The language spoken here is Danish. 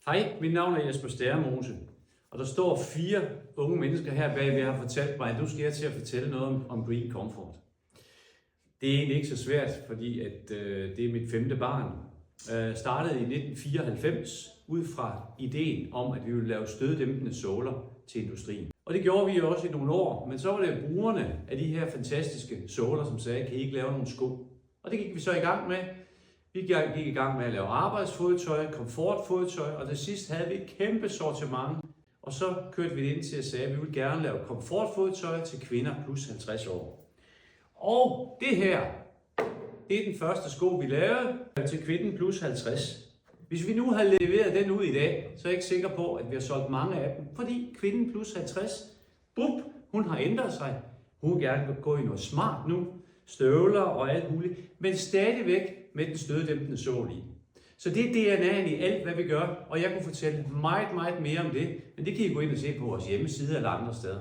Hej, mit navn er Jesper Stærmose, og der står 4 unge mennesker her bag, vi har fortalt mig, at nu skal jeg til at fortælle noget om Green Comfort. Det er egentlig ikke så svært, fordi det er mit 5. barn. Startede i 1994 ud fra ideen om, at vi ville lave støddæmpende såler til industrien. Og det gjorde vi jo også i nogle år, men så var det brugerne af de her fantastiske såler, som sagde, kan I ikke lave nogle sko? Og det gik vi så i gang med. Vi gik i gang med at lave arbejdsfodtøj, komfortfodtøj, og til sidst havde vi et kæmpe sortiment. Og så kørte vi det ind til at sige, at vi ville gerne lave komfortfodtøj til kvinder plus 50 år. Og det her, det er den første sko, vi lavede til kvinden plus 50. Hvis vi nu havde leveret den ud i dag, så er jeg ikke sikker på, at vi har solgt mange af dem. Fordi kvinden plus 50, hun har ændret sig. Hun vil gerne gå i noget smart nu, støvler og alt muligt, men stadigvæk med den støddæmpende sål i. Så det er DNA'en i alt, hvad vi gør, og jeg kunne fortælle meget mere om det, men det kan I gå ind og se på vores hjemmeside eller andre steder.